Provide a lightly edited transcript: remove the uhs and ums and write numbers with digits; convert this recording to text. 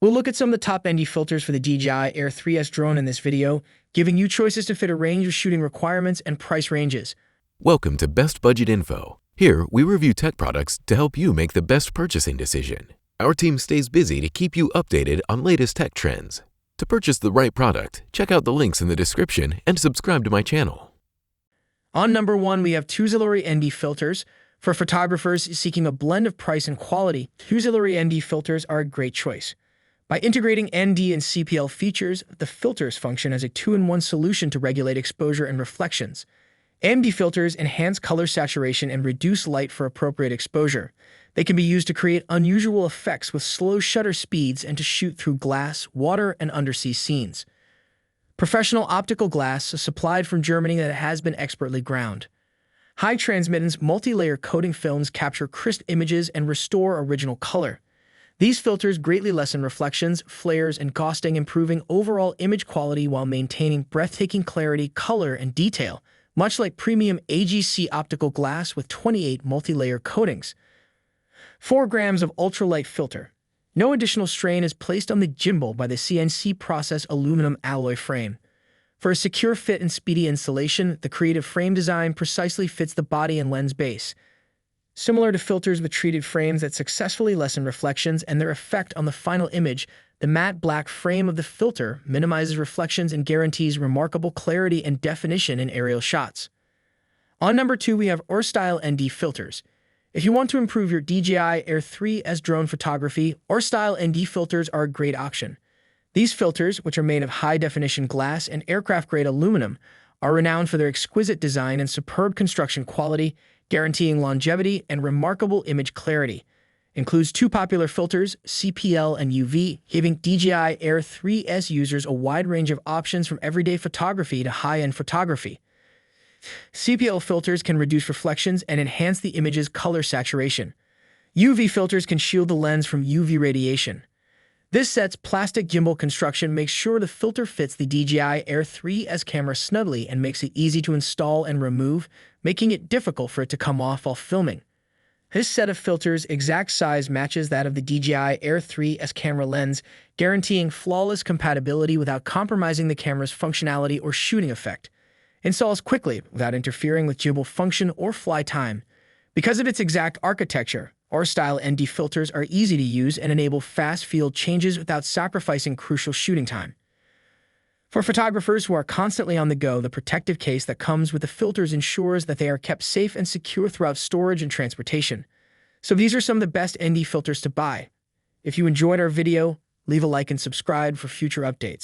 We'll look at some of the top ND filters for the DJI Air 3S drone in this video, giving you choices to fit a range of shooting requirements and price ranges. Welcome to Best Budget Info. Here, we review tech products to help you make the best purchasing decision. Our team stays busy to keep you updated on latest tech trends. To purchase the right product, check out the links in the description and subscribe to my channel. On number 1, we have Tuvzylory ND Filters. For photographers seeking a blend of price and quality, Tuvzylory ND Filters are a great choice. By integrating ND and CPL features, the filters function as a two-in-one solution to regulate exposure and reflections. ND filters enhance color saturation and reduce light for appropriate exposure. They can be used to create unusual effects with slow shutter speeds and to shoot through glass, water, and undersea scenes. Professional optical glass is supplied from Germany that has been expertly ground. High transmittance multi-layer coating films capture crisp images and restore original color. These filters greatly lessen reflections, flares, and ghosting, improving overall image quality while maintaining breathtaking clarity, color, and detail, much like premium AGC optical glass with 28 multi-layer coatings. 4 grams of ultralight filter. No additional strain is placed on the gimbal by the CNC process aluminum alloy frame. For a secure fit and speedy installation, the creative frame design precisely fits the body and lens base. Similar to filters with treated frames that successfully lessen reflections and their effect on the final image, the matte black frame of the filter minimizes reflections and guarantees remarkable clarity and definition in aerial shots. On number 2, we have ORSTYLE ND Filters. If you want to improve your DJI Air 3S drone photography, ORSTYLE ND Filters are a great option. These filters, which are made of high-definition glass and aircraft-grade aluminum, are renowned for their exquisite design and superb construction quality, guaranteeing longevity and remarkable image clarity. Includes 2 popular filters, CPL and UV, giving DJI Air 3S users a wide range of options from everyday photography to high-end photography. CPL filters can reduce reflections and enhance the image's color saturation. UV filters can shield the lens from UV radiation. This set's plastic gimbal construction makes sure the filter fits the DJI Air 3S camera snugly and makes it easy to install and remove, making it difficult for it to come off while filming. This set of filters' exact size matches that of the DJI Air 3S camera lens, guaranteeing flawless compatibility without compromising the camera's functionality or shooting effect. Installs quickly without interfering with gimbal function or fly time. Because of its exact architecture, ORSTYLE ND filters are easy to use and enable fast field changes without sacrificing crucial shooting time. For photographers who are constantly on the go, the protective case that comes with the filters ensures that they are kept safe and secure throughout storage and transportation. So these are some of the best ND filters to buy. If you enjoyed our video, leave a like and subscribe for future updates.